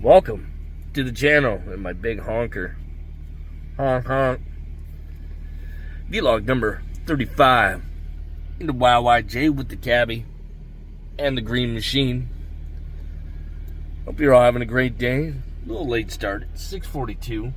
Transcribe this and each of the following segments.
Welcome to the channel and my big honker. Honk honk. Vlog number 35 in the YYJ with the cabbie and the green machine. Hope you're all having a great day. A little late start. It's 6:42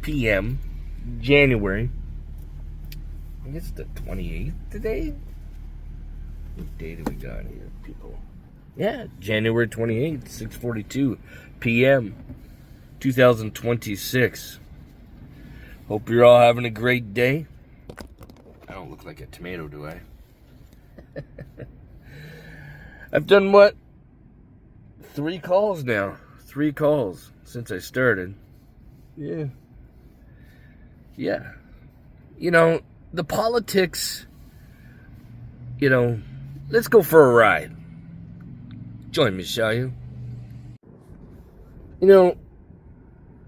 p.m. January. I guess it's the 28th today. What day do we got here, people? Yeah, January 28th, 6:42 p.m. 2026. Hope you're all having a great day. I don't look like a tomato, do I? I've done what? 3 calls now. 3 calls since I started. Yeah. You know, the politics, let's go for a ride. Join me, shall you? The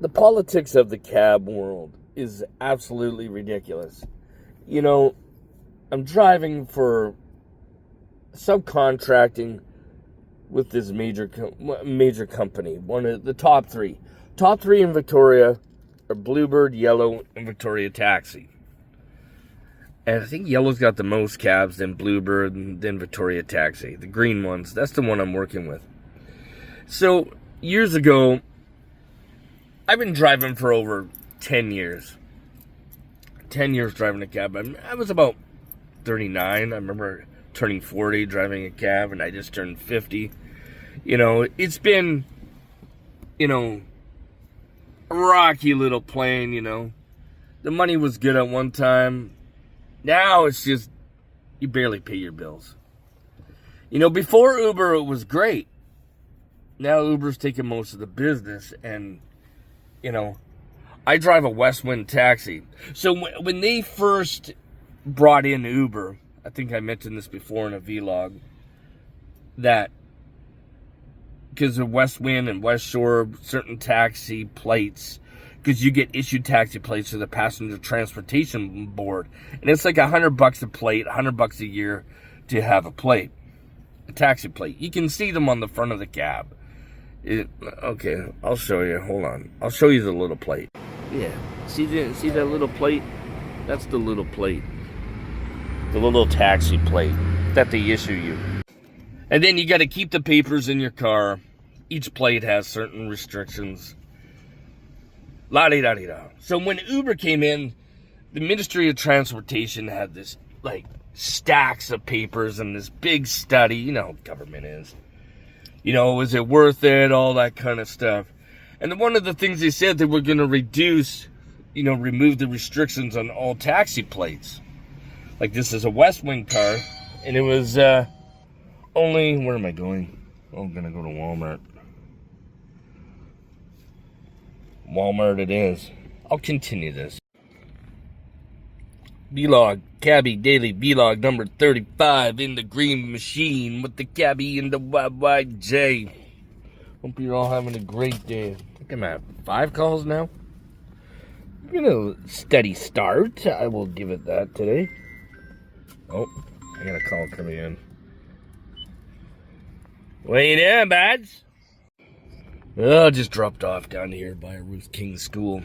politics of the cab world is absolutely ridiculous. I'm driving for subcontracting with this major company. One of the top 3. Top 3 in Victoria are Bluebird, Yellow, and Victoria Taxi. And I think Yellow's got the most cabs, then Bluebird, and then Victoria Taxi. The green ones, that's the one I'm working with. So, years ago, I've been driving for over 10 years. 10 years driving a cab. I was about 39. I remember turning 40, driving a cab, and I just turned 50. It's been, a rocky little plane, The money was good at one time. Now it's just, you barely pay your bills. Before Uber, it was great. Now Uber's taking most of the business, and, I drive a Westwind taxi. So when they first brought in Uber, I think I mentioned this before in a vlog, that because of Westwind and West Shore, certain taxi plates, because you get issued taxi plates to the Passenger Transportation Board, and it's like $100 a plate, $100 a year to have a plate, a taxi plate. You can see them on the front of the cab. Okay, I'll show you. Hold on, I'll show you the little plate. Yeah, see that little plate? That's the little plate, the little taxi plate that they issue you. And then you got to keep the papers in your car. Each plate has certain restrictions. La-di-da-di-da. So when Uber came in, the Ministry of Transportation had this, stacks of papers and this big study. You know how government is. Is it worth it? All that kind of stuff. And one of the things they said, they were going to remove the restrictions on all taxi plates. Like, this is a Westwind car, and it was only, where am I going? Oh, I'm going to go to Walmart. Walmart it is. I'll continue this. Vlog, cabbie daily vlog number 35 in the green machine with the cabbie and the YYJ. Hope you're all having a great day. I think I'm at 5 calls now. A steady start. I will give it that today. Oh, I got a call coming in. What you doing, buds? Oh, just dropped off down here by Ruth King School.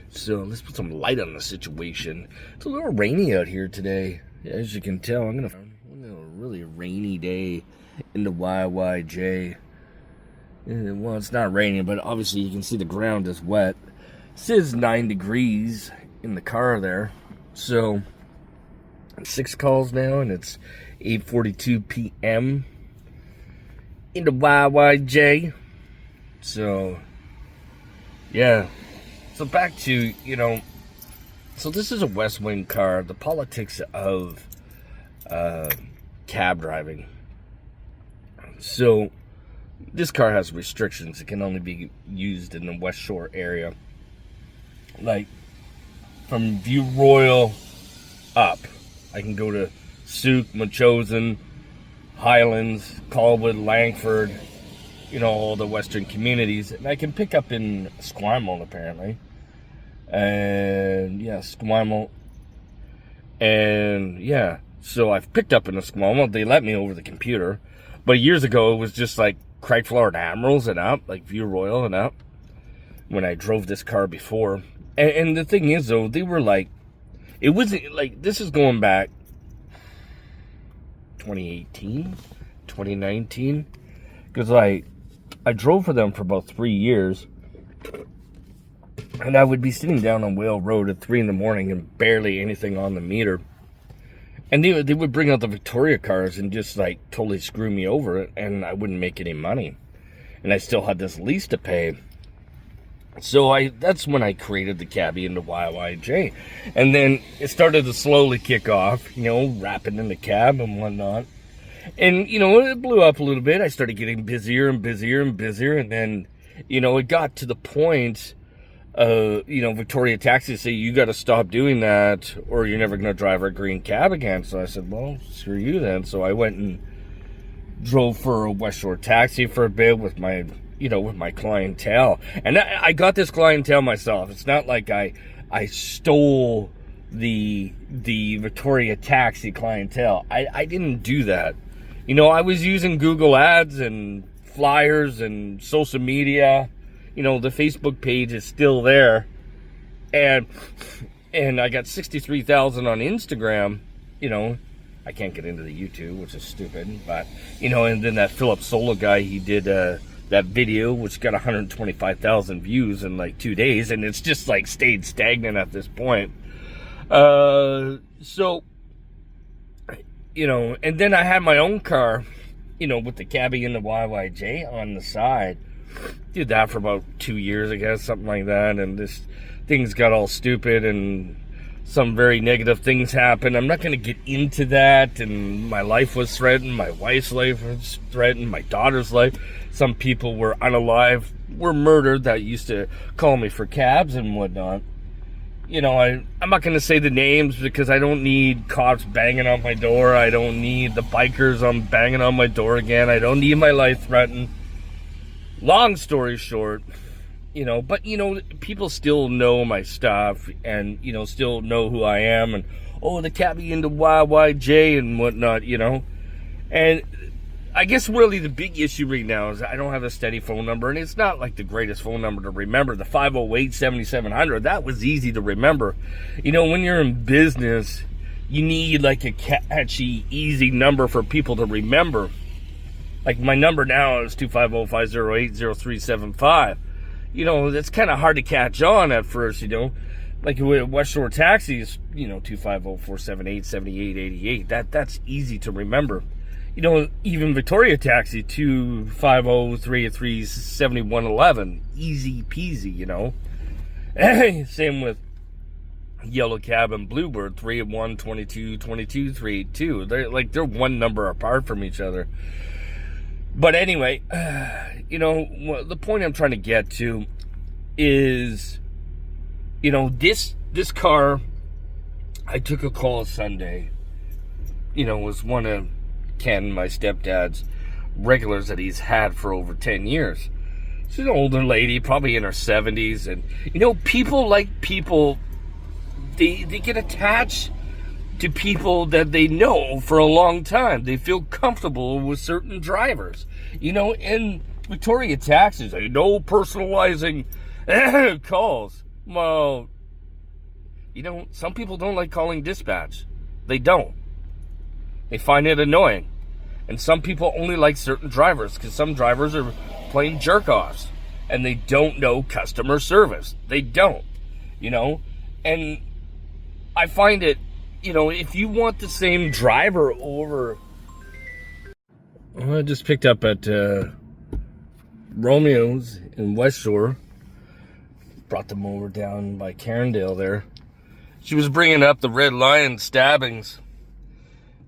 So let's put some light on the situation. It's a little rainy out here today. As you can tell, I'm gonna a really rainy day in the YYJ. Well, it's not raining, but obviously you can see the ground is wet. It says 9 degrees in the car there. So 6 calls now, and it's 8:42 p.m. in the YYJ. So, yeah. So back to, so this is a Westwind car. The politics of cab driving. So, this car has restrictions. It can only be used in the West Shore area. Like, from View Royal up, I can go to Souk, Machosen, Highlands, Colwood, Langford, all the western communities. And I can pick up in Esquimalt, apparently. And, yeah, Esquimalt. And, yeah, so I've picked up in Esquimalt. They let me over the computer. But years ago, it was just like Chrysler Admirals and up, like View Royal and up, when I drove this car before. And the thing is, though, they were like, it wasn't like, this is going back 2018, 2019, because I drove for them for about 3 years, and I would be sitting down on Whale Road at 3 in the morning and barely anything on the meter. And they would bring out the Victoria cars and just like totally screw me over, and I wouldn't make any money. And I still had this lease to pay. So that's when I created the Cabby into YYJ. And then it started to slowly kick off, wrapping in the cab and whatnot. And, it blew up a little bit. I started getting busier and busier and busier. And then, it got to the point, Victoria Taxi say, you got to stop doing that or you're never going to drive our green cab again. So I said, well, screw you then. So I went and drove for a West Shore Taxi for a bit with my clientele. And I got this clientele myself. It's not like I stole the Victoria Taxi clientele. I didn't do that. I was using Google Ads and flyers and social media. The Facebook page is still there. And I got 63,000 on Instagram. I can't get into the YouTube, which is stupid. But, and then that Philip Sola guy, he did that video, which got 125,000 views in like 2 days. And it's just like stayed stagnant at this point. So, and then I had my own car, with the Cabby and the YYJ on the side. Did that for about 2 years, I guess, something like that. And this things got all stupid and some very negative things happened. I'm not going to get into that. And my life was threatened. My wife's life was threatened. My daughter's life. Some people were unalive, were murdered that used to call me for cabs and whatnot. I'm not going to say the names because I don't need cops banging on my door. I don't need the bikers banging on my door again. I don't need my life threatened. Long story short, but, people still know my stuff and, still know who I am and, the Cabby into YYJ and whatnot, And I guess really the big issue right now is I don't have a steady phone number, and it's not like the greatest phone number to remember. The 508-7700, that was easy to remember. When you're in business, you need like a catchy, easy number for people to remember. Like my number now is 250-508-0375. That's kind of hard to catch on at first, Like with West Shore Taxis, 250-478-7888. That's easy to remember. Even Victoria Taxi, 250-383-7111. Easy peasy, Same with Yellow Cab and Bluebird, 381-22-22-382. They're one number apart from each other. But anyway, the point I'm trying to get to is, this car, I took a call Sunday, was one of Ken, my stepdad's regulars that he's had for over 10 years. She's an older lady, probably in her 70s. And, people like people, they get attached to people that they know for a long time. They feel comfortable with certain drivers. In Victoria Taxis, no personalizing calls. Well, some people don't like calling dispatch. They don't. They find it annoying. And some people only like certain drivers because some drivers are plain jerk-offs and they don't know customer service. They don't, And I find it, if you want the same driver over... Well, I just picked up at Romeo's in West Shore. Brought them over down by Carindale there. She was bringing up the Red Lion stabbings.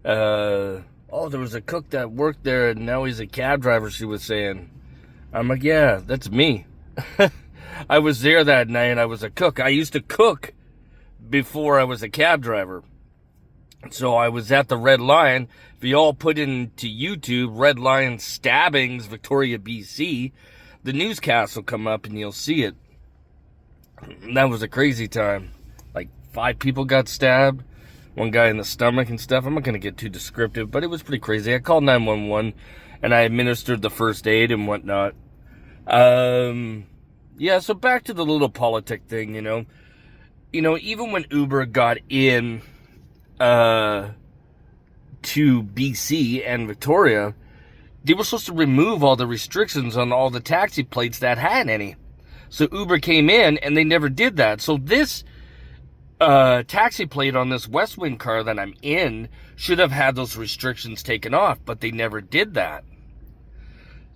There was a cook that worked there and now he's a cab driver, she was saying. I'm like, yeah, that's me. I was there that night. I was a cook. I used to cook before I was a cab driver. So I was at the Red Lion. If you all put into YouTube, Red Lion stabbings, Victoria, BC, the newscast will come up and you'll see it. That was a crazy time. Like 5 people got stabbed. One guy in the stomach and stuff. I'm not going to get too descriptive, but it was pretty crazy. I called 911 and I administered the first aid and whatnot. Yeah, so back to the little politic thing, even when Uber got in to BC and Victoria, they were supposed to remove all the restrictions on all the taxi plates that had any. So Uber came in and they never did that. So this taxi plate on this Westwind car that I'm in should have had those restrictions taken off, but they never did that.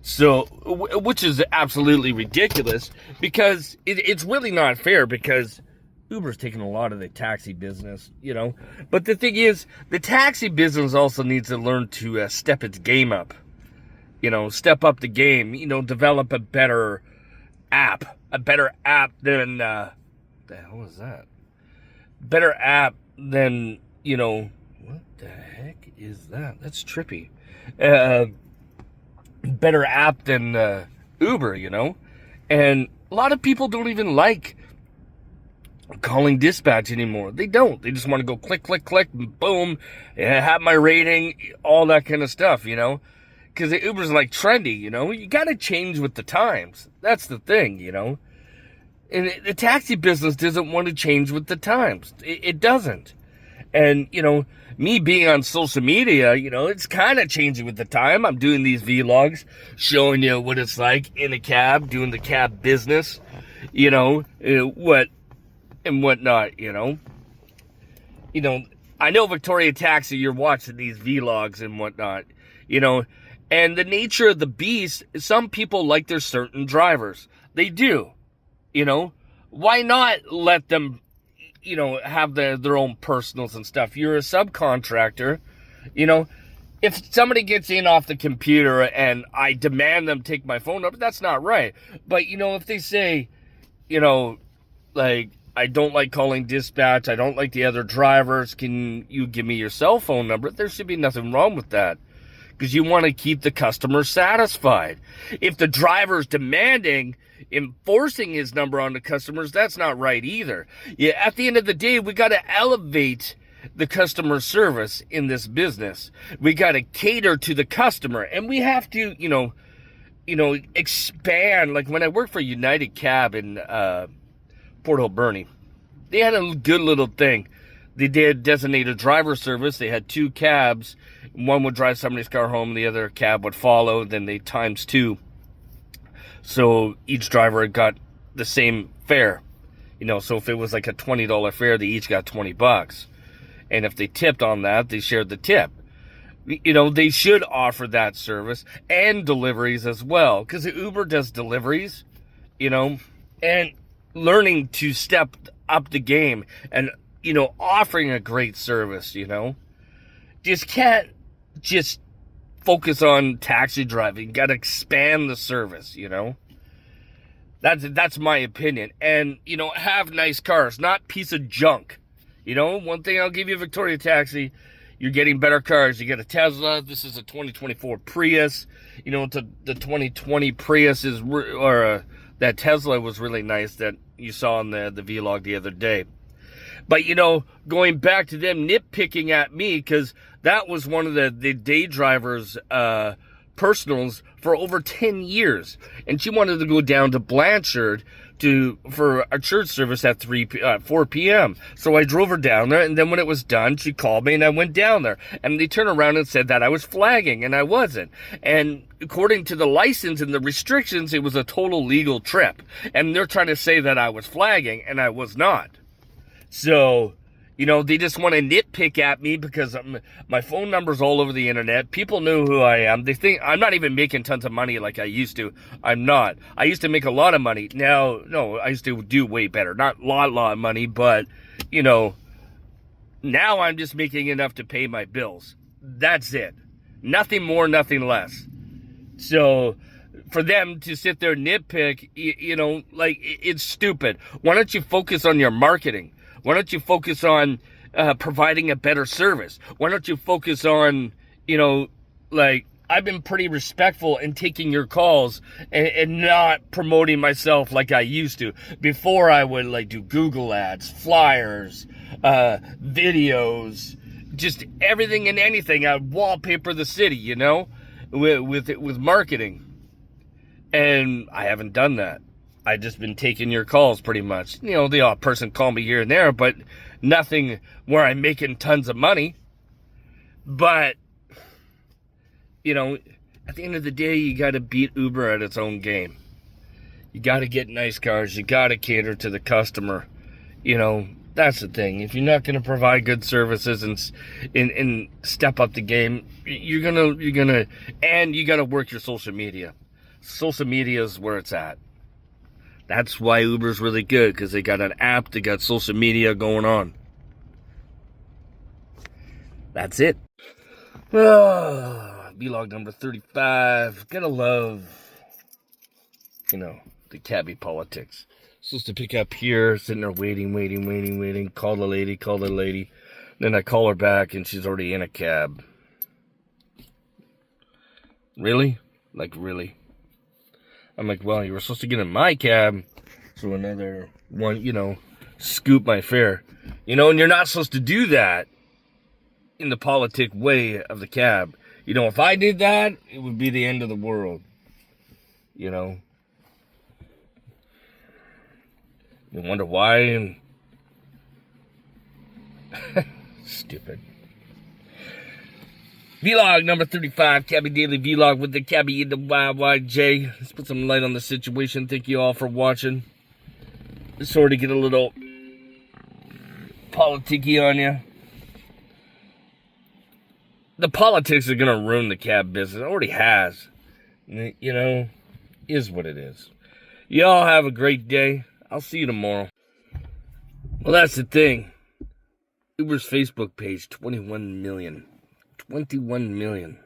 So, which is absolutely ridiculous, because it's really not fair, because Uber's taking a lot of the taxi business, But the thing is, the taxi business also needs to learn to step its game up. Step up the game, develop a better app than, the hell was that? Better app than, what the heck is that? That's trippy. Better app than Uber, and a lot of people don't even like calling dispatch anymore. They don't. They just want to go click, click, click, and boom, have my rating, all that kind of stuff, because Uber's like trendy, you got to change with the times. That's the thing, and the taxi business doesn't want to change with the times. It doesn't. And, me being on social media, it's kind of changing with the time. I'm doing these vlogs, showing you what it's like in a cab, doing the cab business, what and whatnot, I know Victoria Taxi, you're watching these vlogs and whatnot, and the nature of the beast, some people like their certain drivers. They do, why not let them have their own personals and stuff? You're a subcontractor, if somebody gets in off the computer and I demand them take my phone number, that's not right. But, if they say, like, I don't like calling dispatch, I don't like the other drivers, can you give me your cell phone number? There should be nothing wrong with that, because you want to keep the customer satisfied. If the driver's demanding, enforcing his number on the customers, that's not right either. Yeah, at the end of the day, we got to elevate the customer service in this business. We got to cater to the customer, and we have to, expand. Like when I worked for United Cab in Port Alberni, they had a good little thing. They did designated driver service. They had 2 cabs. One would drive somebody's car home, the other cab would follow. Then they times 2. So each driver got the same fare. So if it was like a $20 fare, they each got $20. And if they tipped on that, they shared the tip. They should offer that service and deliveries as well, because Uber does deliveries, and learning to step up the game and, offering a great service, just can't just focus on taxi driving. Got to expand the service, That's my opinion. And, have nice cars, not piece of junk. One thing I'll give you, Victoria Taxi, you're getting better cars. You get a Tesla. This is a 2024 Prius. The 2020 Prius is, that Tesla was really nice that you saw in the vlog the other day. But, going back to them nitpicking at me, because that was one of the day drivers' personals for over 10 years. And she wanted to go down to Blanchard for a church service at 4 p.m. So I drove her down there, and then when it was done, she called me, and I went down there. And they turned around and said that I was flagging, and I wasn't. And according to the license and the restrictions, it was a total legal trip. And they're trying to say that I was flagging, and I was not. So, they just want to nitpick at me because my phone number's all over the internet. People know who I am. They think I'm not even making tons of money like I used to. I'm not. I used to make a lot of money. Now, no, I used to do way better. Not a lot of money, but, now I'm just making enough to pay my bills. That's it. Nothing more, nothing less. So, for them to sit there and nitpick, it's stupid. Why don't you focus on your marketing? Why don't you focus on providing a better service? Why don't you focus on, I've been pretty respectful in taking your calls and not promoting myself like I used to. Before I would do Google ads, flyers, videos, just everything and anything. I'd wallpaper the city, with marketing. And I haven't done that. I've just been taking your calls pretty much. You know, the odd person call me here and there, but nothing where I'm making tons of money. But, you know, at the end of the day, you got to beat Uber at its own game. You got to get nice cars. You got to cater to the customer. You know, that's the thing. If you're not going to provide good services and step up the game, you're gonna, and you got to work your social media. Social media is where it's at. That's why Uber's really good, because they got an app, they got social media going on. That's it. Vlog number 35. Gotta love, you know, the cabbie politics. Supposed to pick up here, sitting there waiting. Call the lady. Then I call her back and she's already in a cab. Really? Like, really? I'm like, well, you were supposed to get in my cab, so another one, you know, scoop my fare. You know, and you're not supposed to do that in the politic way of the cab. You know, if I did that, it would be the end of the world. You know? You wonder why, and stupid. Vlog number 35, Cabbie Daily Vlog with the Cabbie in the YYJ. Let's put some light on the situation. Thank you all for watching. Sorry to get a little politicky on you. The politics are going to ruin the cab business. It already has. You know, is what it is. Y'all have a great day. I'll see you tomorrow. Well, that's the thing. Uber's Facebook page, 21 million. 21 million.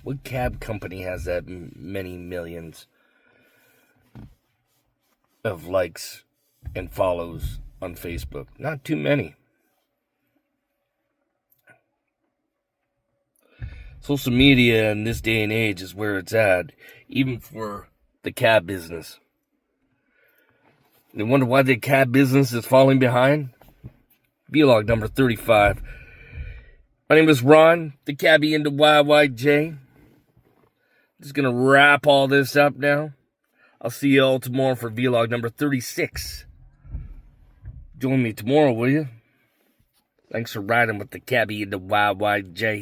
What cab company has that many millions of likes and follows on Facebook? Not too many. Social media in this day and age is where it's at, even for the cab business. You wonder why the cab business is falling behind? Vlog number 35. My name is Ron, the Cabbie into YYJ. Just gonna wrap all this up now. I'll see you all tomorrow for vlog number 36. Join me tomorrow, will you? Thanks for riding with the Cabbie into YYJ.